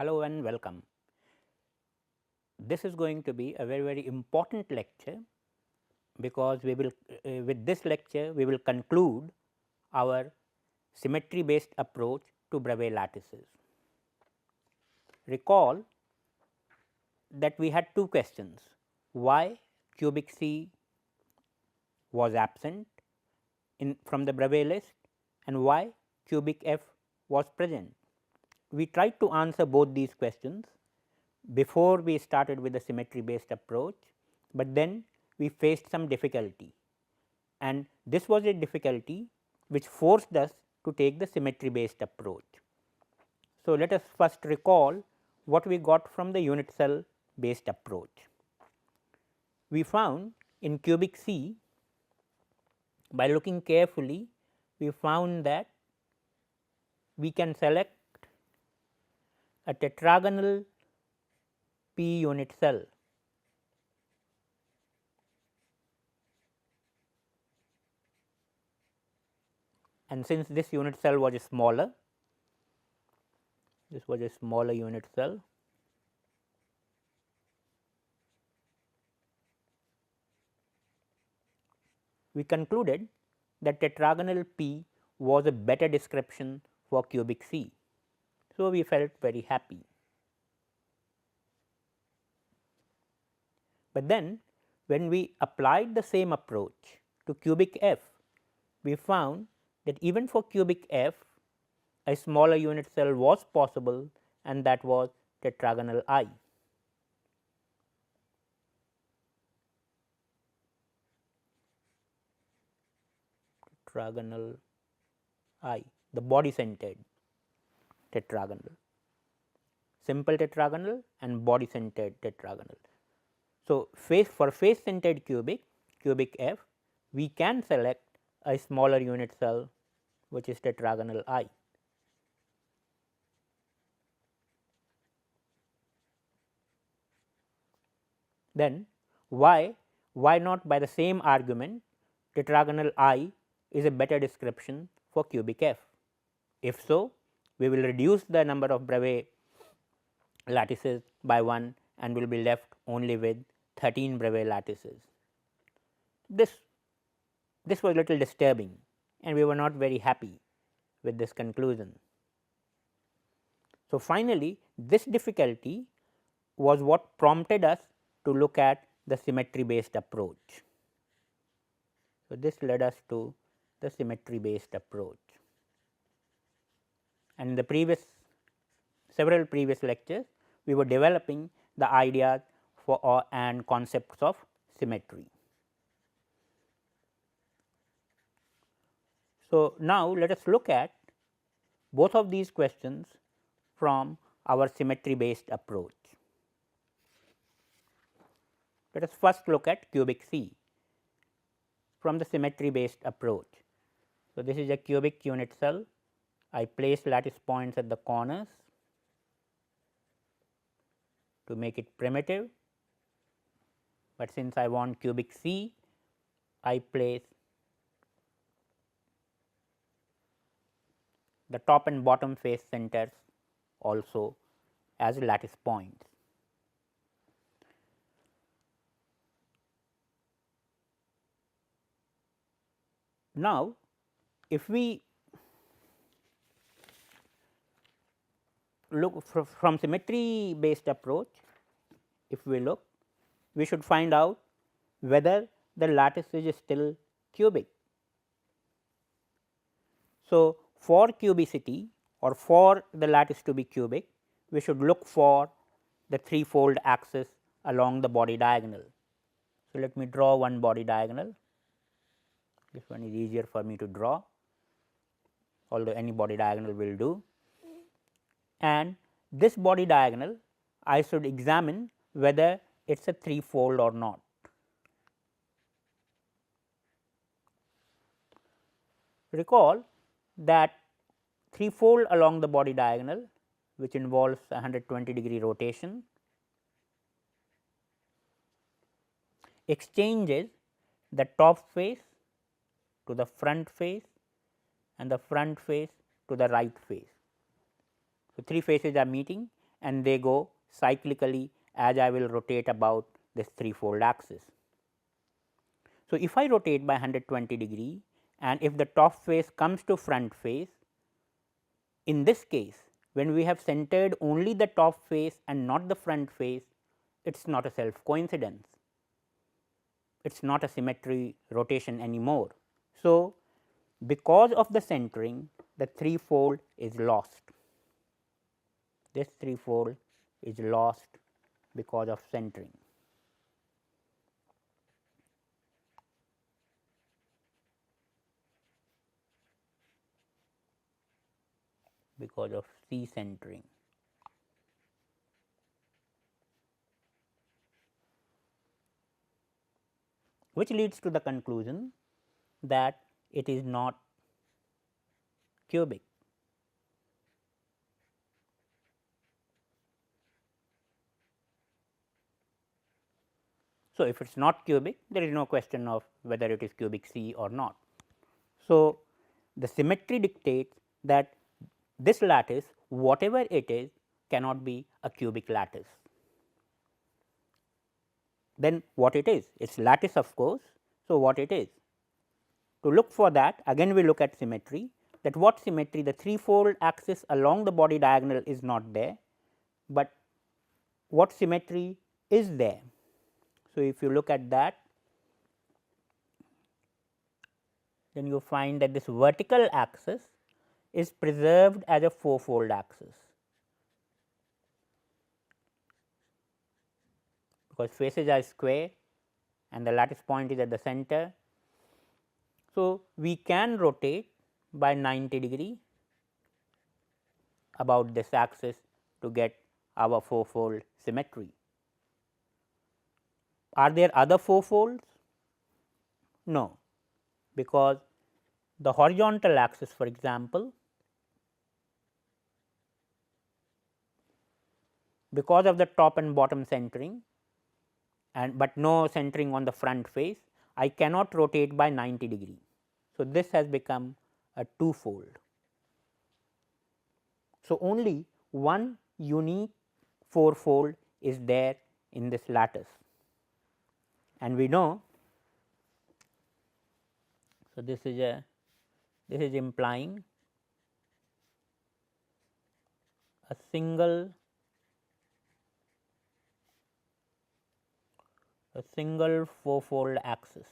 Hello and welcome. This is going to be a very important lecture because we will with this lecture we will conclude our symmetry based approach to Bravais lattices. Recall that we had two questions: why cubic C was absent from the Bravais list and why cubic F was present. We tried to answer both these questions before we started with the symmetry based approach, but then we faced some difficulty, and this was a difficulty which forced us to take the symmetry based approach. So, let us first recall what we got from the unit cell based approach. We found in cubic C, by looking carefully, we found that we can select a tetragonal P unit cell and since this unit cell was smaller, this was a smaller unit cell, we concluded that tetragonal P was a better description for cubic C. So, we felt very happy. But then when we applied the same approach to cubic F, we found that even for cubic F a smaller unit cell was possible, and that was tetragonal I. Tetragonal I, the body centered tetragonal, simple tetragonal and body centered tetragonal. So, for face centered cubic F, we can select a smaller unit cell which is tetragonal I. Then why not by the same argument tetragonal I is a better description for cubic F? If so, we will reduce the number of Bravais lattices by 1 and will be left only with 13 Bravais lattices. This was little disturbing and we were not very happy with this conclusion. So, finally, this difficulty was what prompted us to look at the symmetry based approach. So, this led us to the symmetry based approach, and in the several previous lectures we were developing the ideas for and concepts of symmetry. So, now let us look at both of these questions from our symmetry based approach. Let us first look at cubic C from the symmetry based approach. So, this is a cubic unit cell. I place lattice points at the corners to make it primitive, but since I want cubic C, I place the top and bottom face centers also as lattice points. Now, if we look from symmetry based approach, if we look, we should find out whether the lattice is still cubic. So, for cubicity or for the lattice to be cubic, we should look for the threefold axis along the body diagonal. So, let me draw one body diagonal. This one is easier for me to draw, although any body diagonal will do. And this body diagonal I should examine whether it is a threefold or not. Recall that threefold along the body diagonal, which involves a 120 degree rotation, exchanges the top face to the front face and the front face to the right face. So, three faces are meeting and they go cyclically as I will rotate about this threefold axis. So, if I rotate by 120 degree and if the top face comes to front face, in this case when we have centered only the top face and not the front face, it is not a self coincidence, it is not a symmetry rotation anymore. So, because of the centering, the threefold is lost. This threefold is lost because of centering. Because of C centering. Which leads to the conclusion that it is not cubic. So, if it is not cubic, there is no question of whether it is cubic C or not. So, the symmetry dictates that this lattice, whatever it is, cannot be a cubic lattice. Then what it is? It is lattice, of course. So, what it is? To look for that, again we look at symmetry, that what symmetry, the threefold axis along the body diagonal is not there, but what symmetry is there. So, if you look at that, then you find that this vertical axis is preserved as a fourfold axis, because faces are square and the lattice point is at the center. So, we can rotate by 90 degree about this axis to get our fourfold symmetry. Are there other fourfolds? No, because the horizontal axis, for example, because of the top and bottom centering and but no centering on the front face, I cannot rotate by 90 degree. So, this has become a twofold. So, only one unique fourfold is there in this lattice, and we know. So, this is implying a single fourfold axis.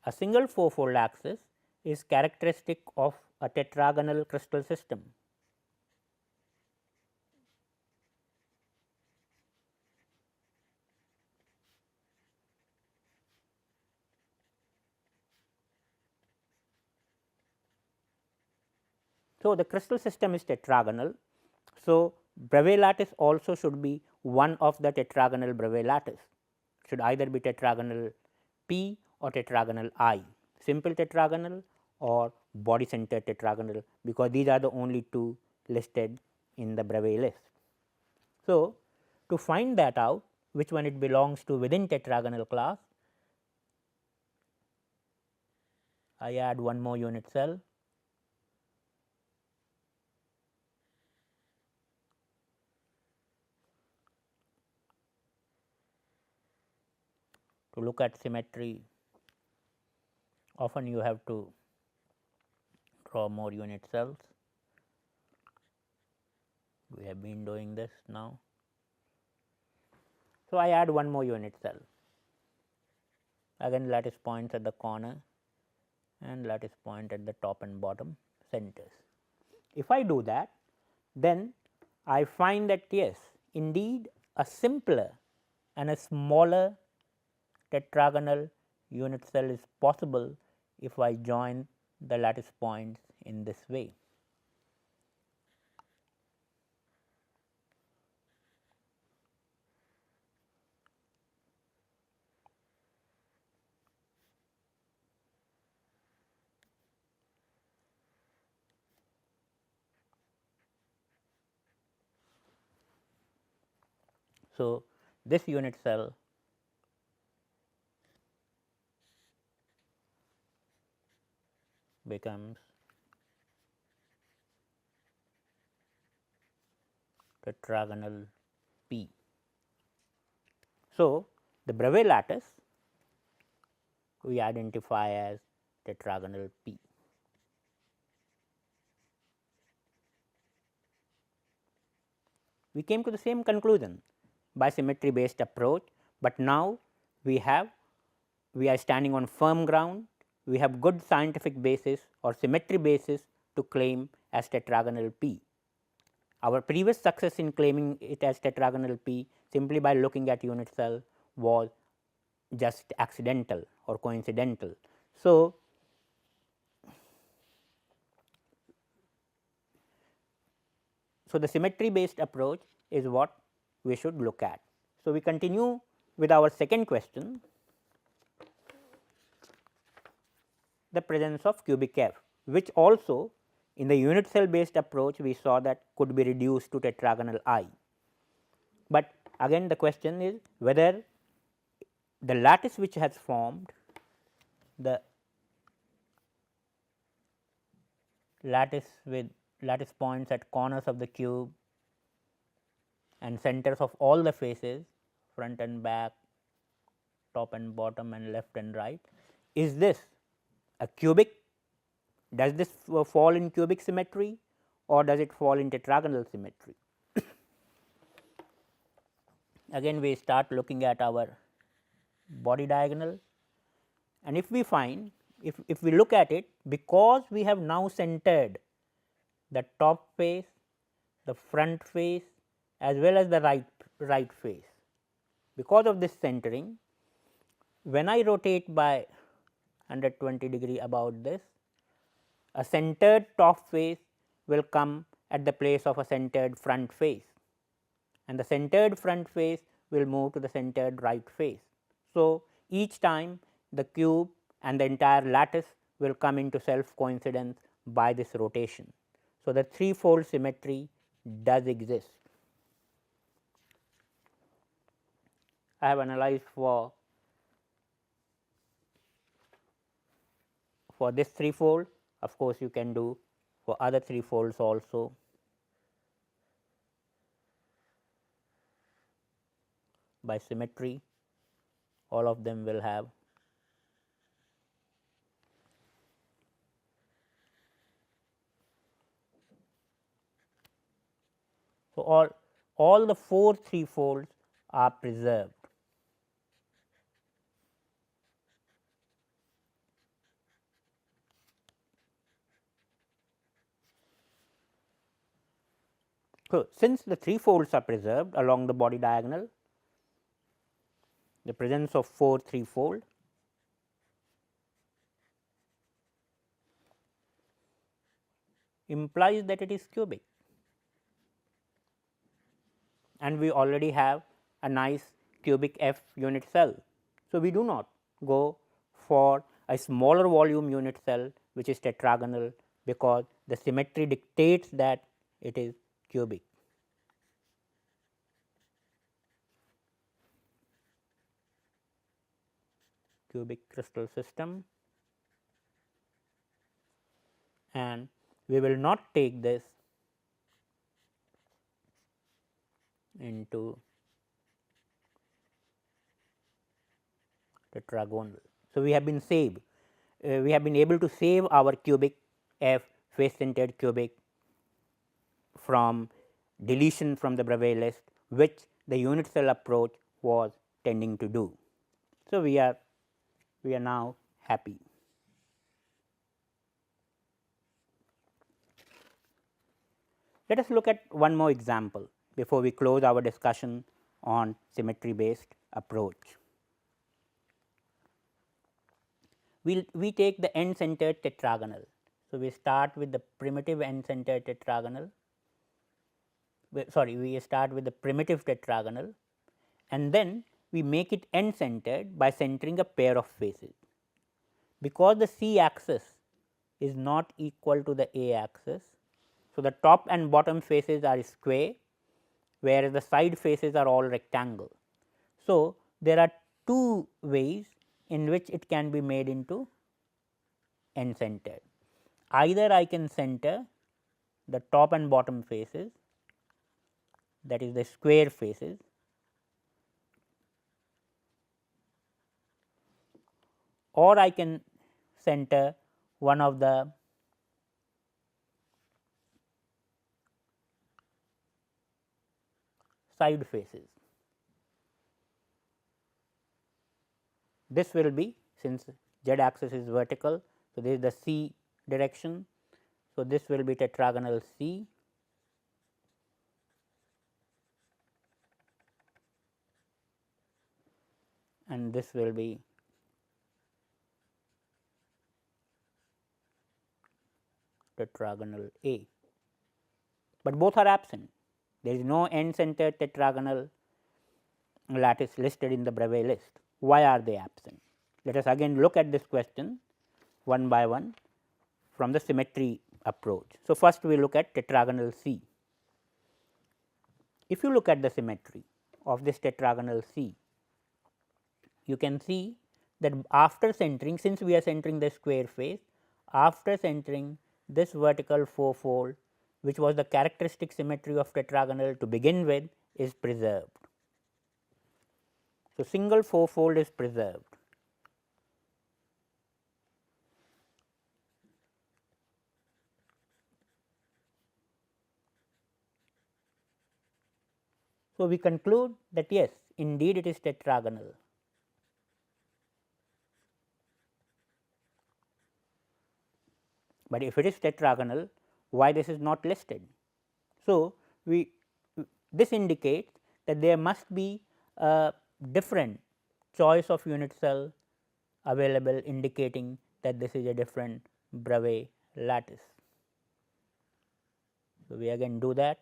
A single fourfold axis is characteristic of a tetragonal crystal system. So, the crystal system is tetragonal. So, Bravais lattice also should be one of the tetragonal Bravais lattice, should either be tetragonal P or tetragonal I, simple tetragonal or body centered tetragonal, because these are the only two listed in the Bravais list. So, to find that out, which one it belongs to within tetragonal class, I add one more unit cell. To look at symmetry, often you have to draw more unit cells. We have been doing this now. So, I add one more unit cell, again lattice points at the corner and lattice point at the top and bottom centers. If I do that, then I find that yes, indeed a simpler and a smaller tetragonal unit cell is possible if I join the lattice points in this way. So, this unit cell becomes tetragonal P. So, the Bravais lattice we identify as tetragonal P. We came to the same conclusion by symmetry based approach, but now we are standing on firm ground, we have good scientific basis or symmetry basis to claim as tetragonal P. Our previous success in claiming it as tetragonal P simply by looking at unit cell was just accidental or coincidental. So, the symmetry based approach is what we should look at. So, we continue with our second question, the presence of cubic F, which also in the unit cell based approach we saw that could be reduced to tetragonal I. But again the question is whether the lattice which has formed, the lattice with lattice points at corners of the cube and centers of all the faces, front and back, top and bottom and left and right, is this a cubic? Does this fall in cubic symmetry or does it fall in tetragonal symmetry? Again we start looking at our body diagonal, and if we find, if we look at it, because we have now centered the top face, the front face as well as the right face, because of this centering, when I rotate by 120 degree about this, a centered top face will come at the place of a centered front face, and the centered front face will move to the centered right face. So, each time the cube and the entire lattice will come into self coincidence by this rotation. So, the threefold symmetry does exist. I have analyzed for this threefold. Of course, you can do for other threefolds also. By symmetry, all of them will have so all the four threefolds are preserved. So, since the threefolds are preserved along the body diagonal, the presence of four threefold implies that it is cubic, and we already have a nice cubic F unit cell. So, we do not go for a smaller volume unit cell which is tetragonal, because the symmetry dictates that it is cubic. Cubic crystal system, and we will not take this into tetragonal. So, we have been we have been able to save our cubic F face centered cubic from deletion from the Bravais list, which the unit cell approach was tending to do. So, we are now happy. Let us look at one more example before we close our discussion on symmetry based approach. We take the end centered tetragonal. So, we start with the primitive end centered tetragonal, we start with the primitive tetragonal, and then we make it end centered by centering a pair of faces. Because the C axis is not equal to the A axis, so the top and bottom faces are square, whereas the side faces are all rectangle. So, there are two ways in which it can be made into end centered. either I can center the top and bottom faces, that is the square faces, or I can center one of the side faces. This will be, since z axis is vertical, so this is the C direction. So, this will be tetragonal C, and this will be tetragonal A, but both are absent. There is no end centered tetragonal lattice listed in the Bravais list. Why are they absent? Let us again look at this question one by one from the symmetry approach. So, first we look at tetragonal C. If you look at the symmetry of this tetragonal C, you can see that after centering, since we are centering the square face, after centering this vertical fourfold, which was the characteristic symmetry of tetragonal to begin with, is preserved. So, single fourfold is preserved. So, we conclude that yes, indeed it is tetragonal. But if it is tetragonal, why this is not listed? So, this indicates that there must be a different choice of unit cell available, indicating that this is a different Bravais lattice. So, we again do that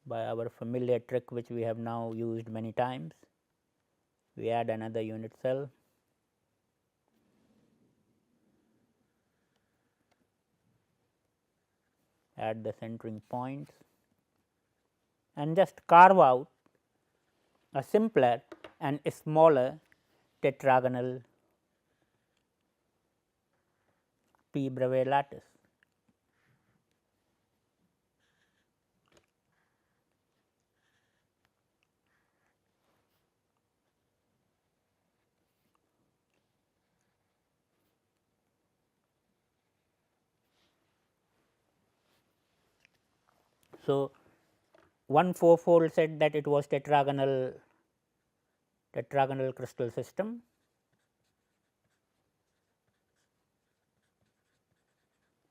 by our familiar trick, which we have now used many times. We add another unit cell, add the centering points, and just carve out a simpler and a smaller tetragonal P Bravais lattice. So, one fourfold said that it was tetragonal crystal system,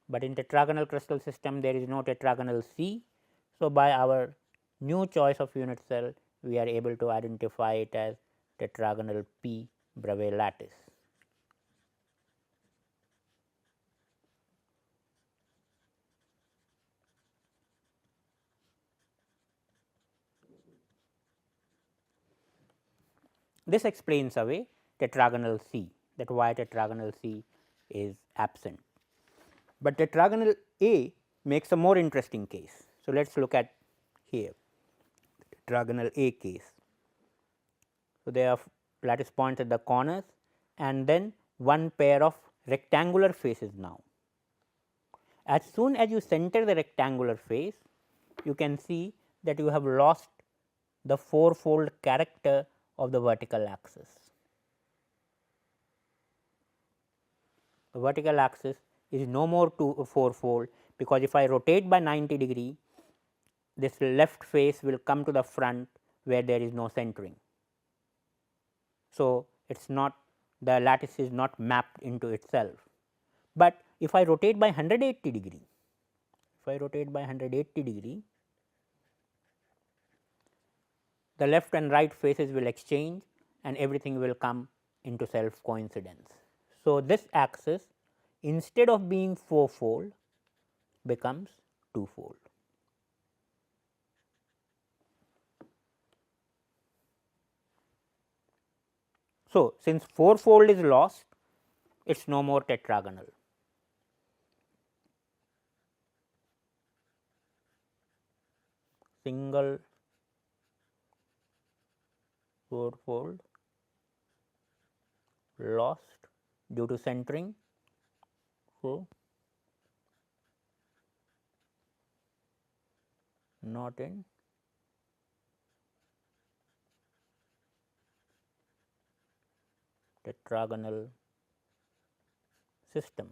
but in tetragonal crystal system there is no tetragonal C. So, by our new choice of unit cell, we are able to identify it as tetragonal P Bravais lattice. This explains away tetragonal C, that why tetragonal C is absent. But tetragonal A makes a more interesting case. So, let us look at here tetragonal A case. So, there are lattice points at the corners and then one pair of rectangular faces now. As soon as you center the rectangular face, you can see that you have lost the fourfold character of the vertical axis. The vertical axis is no more fourfold, because if I rotate by 90 degree, this left face will come to the front where there is no centering. So, it is not, the lattice is not mapped into itself. But if I rotate by 180 degree, the left and right faces will exchange and everything will come into self coincidence. So, this axis, instead of being fourfold, becomes twofold. So, since fourfold is lost, it is no more tetragonal. Single fourfold lost, due to centering. So, not in tetragonal system.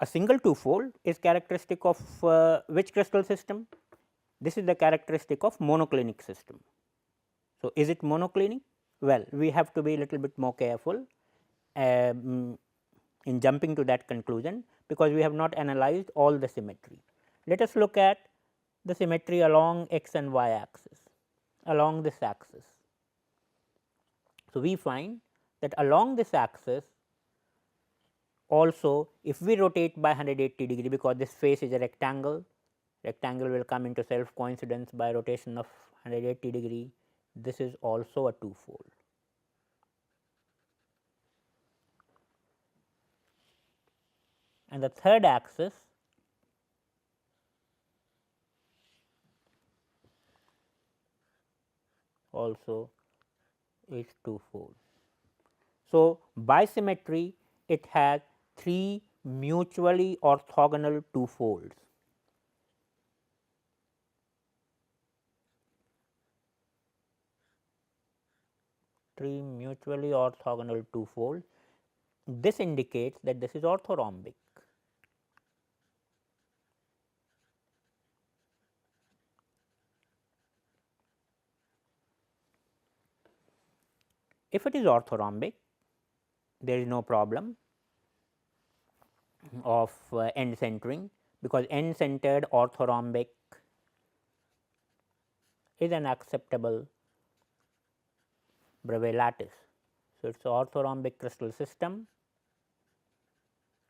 A single two-fold is characteristic of which crystal system? This is the characteristic of monoclinic system. So, is it monoclinic? Well, we have to be a little bit more careful in jumping to that conclusion, because we have not analyzed all the symmetry. Let us look at the symmetry along x and y axis, along this axis. So, we find that along this axis also, if we rotate by 180 degree, because this face is a rectangle, rectangle will come into self coincidence by rotation of 180 degree. This is also a two-fold. And the third axis also is two-fold. So, by symmetry it has 3 mutually orthogonal two-folds. Three mutually orthogonal two-fold. This indicates that this is orthorhombic. If it is orthorhombic, there is no problem of end centering, because end centered orthorhombic is an acceptable Bravais lattice. So, it is an orthorhombic crystal system,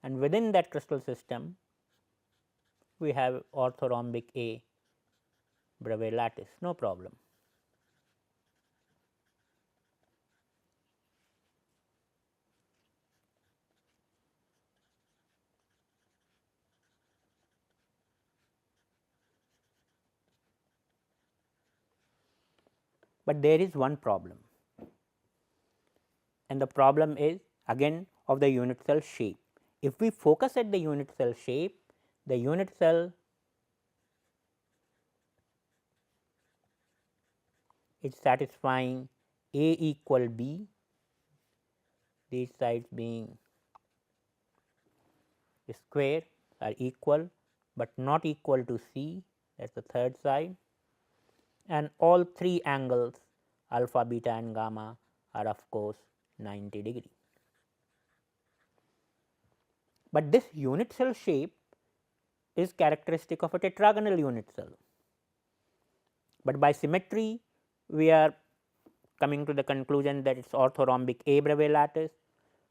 and within that crystal system we have orthorhombic A Bravais lattice, no problem. But there is one problem, and the problem is again of the unit cell shape. If we focus at the unit cell shape, the unit cell is satisfying A equal B, these sides being square are equal, but not equal to C, that is the third side, and all 3 angles alpha, beta and gamma are of course 90 degree. But this unit cell shape is characteristic of a tetragonal unit cell, but by symmetry we are coming to the conclusion that it is orthorhombic A Bravais lattice.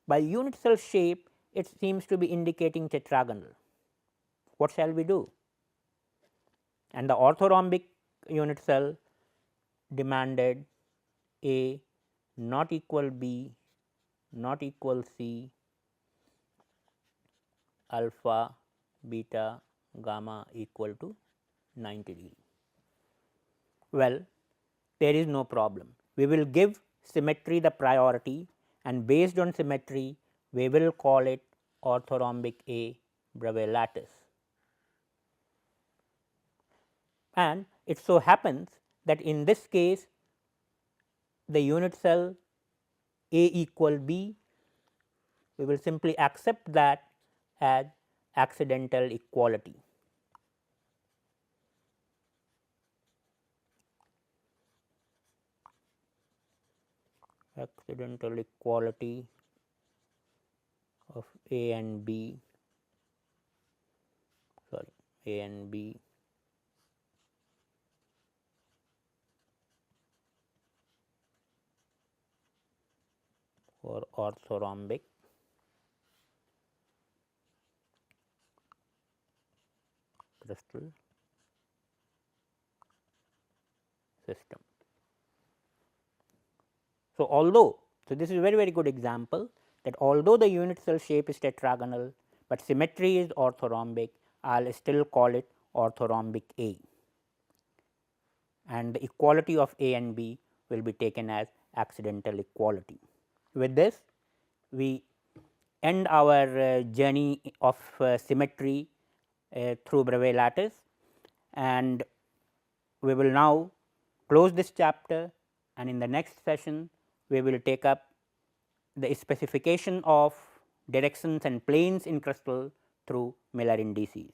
By unit cell shape it seems to be indicating tetragonal. What shall we do? And the orthorhombic unit cell demanded A not equal B, not equal C, alpha, beta, gamma equal to 90 degree. Well, there is no problem. We will give symmetry the priority, and based on symmetry we will call it orthorhombic A Bravais lattice. And it so happens that in this case the unit cell A equal B, we will simply accept that as accidental equality. Accidental equality of A and B, A and B for orthorhombic crystal system. So, this is a very good example that although the unit cell shape is tetragonal, but symmetry is orthorhombic, I will still call it orthorhombic A, and the equality of A and B will be taken as accidental equality. With this, we end our journey of symmetry through Bravais lattice, and we will now close this chapter, and in the next session we will take up the specification of directions and planes in crystal through Miller indices.